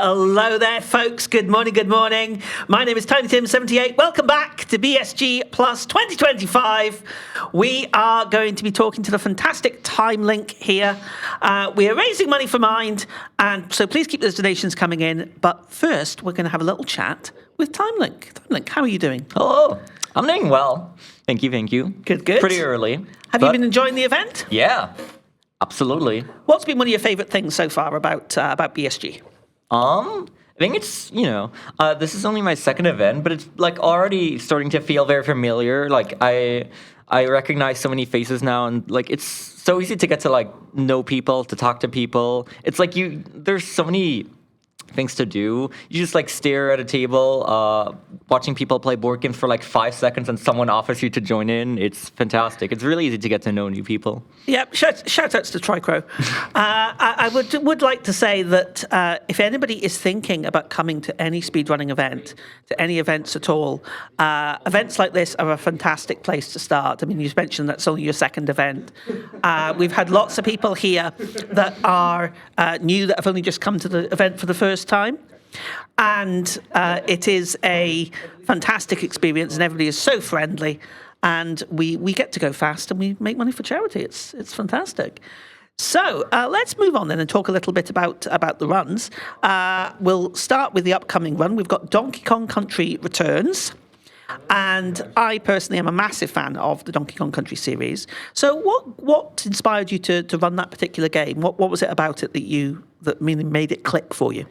Hello there, folks. Good morning, good morning. My name is TinyTim78. Welcome back to BSG Plus 2025. We are going to be talking to the fantastic TimeLink here. We are raising money for Mind, and so please keep those donations coming in. But first, we're going to have a little chat with TimeLink. TimeLink, how are you doing? Hello. I'm doing well. Thank you. Good. Pretty early. Have you been enjoying the event? Yeah, absolutely. What's been one of your favorite things so far about BSG? I think it's, this is only my second event, but it's like already starting to feel very familiar. Like I recognize so many faces now, and like it's so easy to get to like know people, to talk to people. It's like there's so many things to do. You just like stare at a table, watching people play board games for like 5 seconds, and someone offers you to join in. It's fantastic. It's really easy to get to know new people. Yeah, shout outs to Tricrow. I would like to say that if anybody is thinking about coming to any speedrunning event, to any events at all, events like this are a fantastic place to start. I mean, you mentioned that's only your second event. We've had lots of people here that are new, that have only just come to the event for the first time. And it is a fantastic experience, and everybody is so friendly. And we get to go fast, and we make money for charity. It's fantastic. So let's move on then and talk a little bit about the runs. We'll start with the upcoming run. We've got Donkey Kong Country Returns. And I personally am a massive fan of the Donkey Kong Country series. So what inspired you to run that particular game? What was it about it that made it click for you?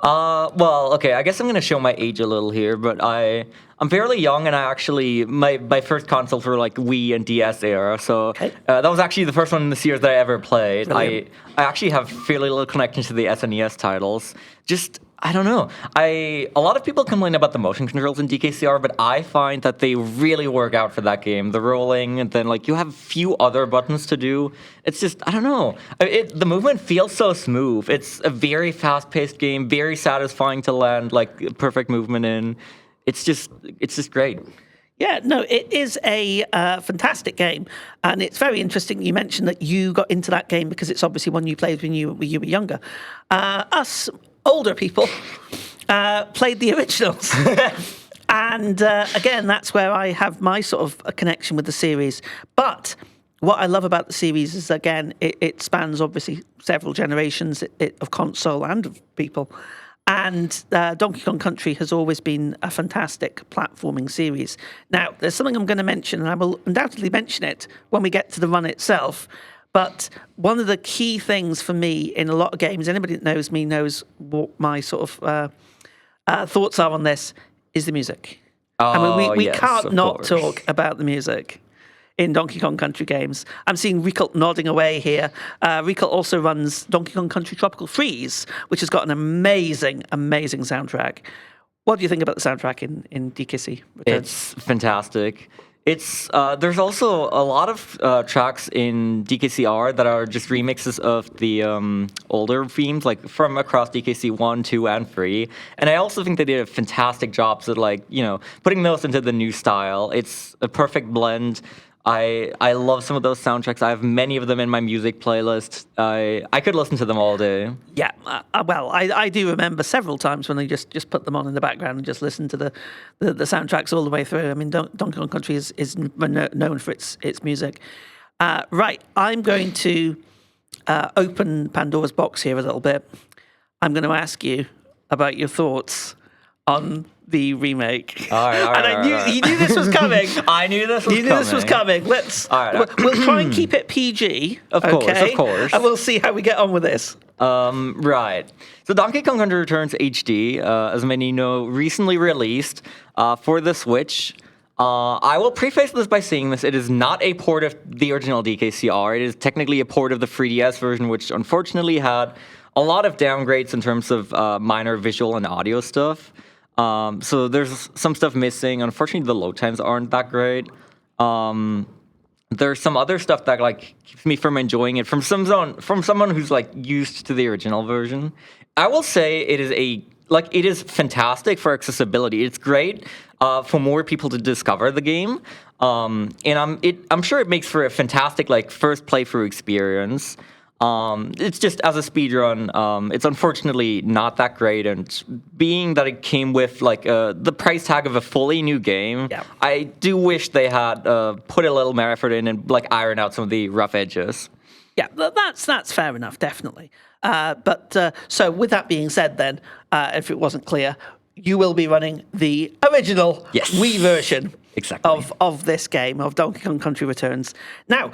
Well, okay, I guess I'm going to show my age a little here, but I'm fairly young, and I actually, my first consoles were like Wii and DS era, so okay. That was actually the first one in the series that I ever played. Brilliant. I actually have fairly little connection to the SNES titles. Just, I don't know. A lot of people complain about the motion controls in DKCR, but I find that they really work out for that game. The rolling, and then like you have a few other buttons to do. It's just, I don't know. The movement feels so smooth. It's a very fast-paced game, very satisfying to land like perfect movement in. It's just great. Yeah, no, it is a fantastic game, and it's very interesting. You mentioned that you got into that game because it's obviously one you played when you were younger. Us older people played the originals. And again, that's where I have my sort of a connection with the series. But what I love about the series is, again, it spans obviously several generations of console and of people. And Donkey Kong Country has always been a fantastic platforming series. Now, there's something I'm going to mention, and I will undoubtedly mention it when we get to the run itself. But one of the key things for me in a lot of games, anybody that knows me knows what my sort of thoughts are on this, is the music. I mean, we yes, can't not course. talk about the music in Donkey Kong Country games. I'm seeing Riekelt nodding away here. Riekelt also runs Donkey Kong Country Tropical Freeze, which has got an amazing soundtrack. What do you think about the soundtrack in DKC Returns? It's fantastic. It's there's also a lot of tracks in DKCR that are just remixes of the older themes, like from across DKC 1, 2, and 3. And I also think they did a fantastic job at putting those into the new style. It's a perfect blend. I love some of those soundtracks. I have many of them in my music playlist. I could listen to them all day. Yeah, well, I do remember several times when I just put them on in the background and just listen to the soundtracks all the way through. I mean, Donkey Kong Country is known for its music. Right, I'm going to open Pandora's box here a little bit. I'm going to ask you about your thoughts on the remake. All right, and I knew you knew this was coming. I knew this was coming. You knew this was coming. We'll try and keep it PG. Of course. And we'll see how we get on with this. Right. So Donkey Kong Country Returns HD, as many know, recently released for the Switch. I will preface this by saying this. It is not a port of the original DKCR. It is technically a port of the 3DS version, which unfortunately had a lot of downgrades in terms of minor visual and audio stuff. So there's some stuff missing. Unfortunately, the load times aren't that great. There's some other stuff that like keeps me from enjoying it from someone who's like used to the original version. I will say it is fantastic for accessibility. It's great for more people to discover the game. And I'm sure it makes for a fantastic like first playthrough experience. It's just as a speedrun, it's unfortunately not that great. And being that it came with like the price tag of a fully new game, Yeah. I do wish they had put a little more effort in and like iron out some of the rough edges. Yeah, that's fair enough, definitely. So with that being said, then, if it wasn't clear, you will be running the original Yes. Wii version Exactly. of this game, of Donkey Kong Country Returns. Now,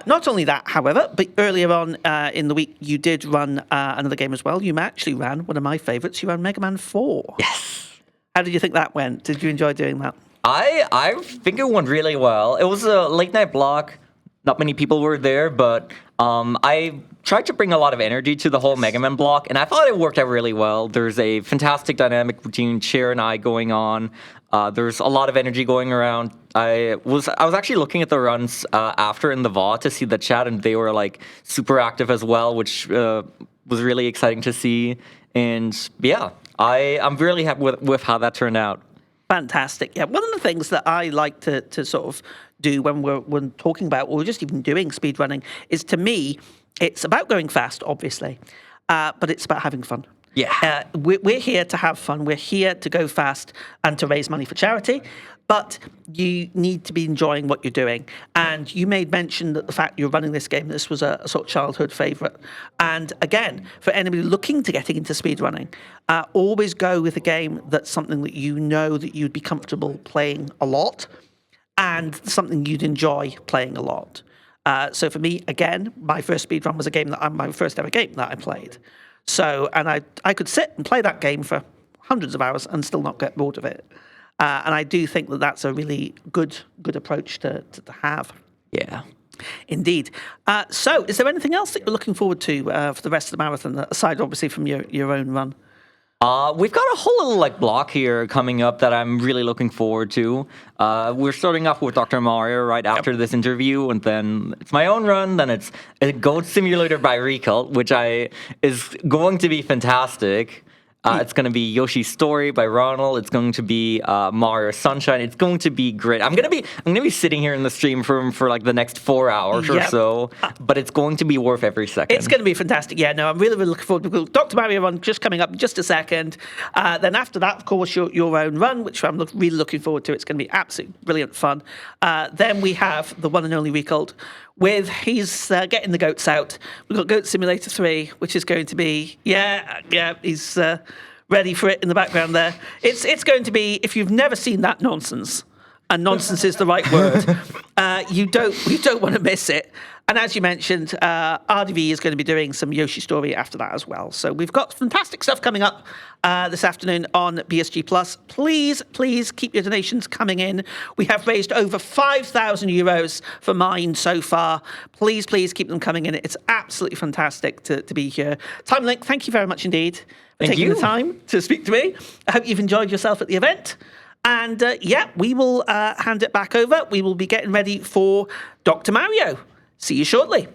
not only that, however, but earlier on in the week, you did run another game as well. You actually ran one of my favourites. You ran Mega Man 4. Yes. How did you think that went? Did you enjoy doing that? I think it went really well. It was a late night block. Not many people were there, but I tried to bring a lot of energy to the whole Mega Man block, and I thought it worked out really well. There's a fantastic dynamic between Cher and I going on. There's a lot of energy going around. I was actually looking at the runs after in the VOD to see the chat, and they were like super active as well, which was really exciting to see. And yeah, I'm really happy with how that turned out. Fantastic. Yeah, one of the things that I like to sort of do when talking about, or just even doing speedrunning, is, to me, it's about going fast, obviously, but it's about having fun. Yeah. We're here to have fun. We're here to go fast and to raise money for charity. But you need to be enjoying what you're doing. And you made mention that the fact you're running this game, this was a sort of childhood favourite. And again, for anybody looking to getting into speedrunning, always go with a game that's something that you know that you'd be comfortable playing a lot and something you'd enjoy playing a lot. So for me, again, my first speedrun was my first ever game that I played. So, and I could sit and play that game for hundreds of hours and still not get bored of it. And I do think that that's a really good approach to have. Yeah. Indeed. So, is there anything else that you're looking forward to for the rest of the marathon, aside obviously from your own run? We've got a whole little like block here coming up that I'm really looking forward to. We're starting off with Dr. Mario right after this interview, and then it's my own run. Then it's a Goat Simulator by Recult, which is going to be fantastic. It's going to be Yoshi's Story by Ronald. It's going to be Mario Sunshine. It's going to be great. I'm going to be sitting here in the stream for like the next 4 hours or so, but it's going to be worth every second. It's going to be fantastic. Yeah, no, I'm really, really looking forward to Dr. Mario run just coming up in just a second. Then after that, of course, your own run, which I'm really looking forward to. It's going to be absolutely brilliant fun. Then we have the one and only Recult he's getting the goats out. We've got Goat Simulator 3, which is going to be, he's ready for it in the background there. It's going to be, if you've never seen that nonsense, and nonsense is the right word, you don't want to miss it. And as you mentioned, RDV is going to be doing some Yoshi Story after that as well. So we've got fantastic stuff coming up this afternoon on BSG Plus. Please keep your donations coming in. We have raised over 5,000 euros for mine so far. Please keep them coming in. It's absolutely fantastic to be here. TimeLink, thank you very much indeed for taking the time to speak to me. I hope you've enjoyed yourself at the event. And we will hand it back over. We will be getting ready for Dr. Mario. See you shortly.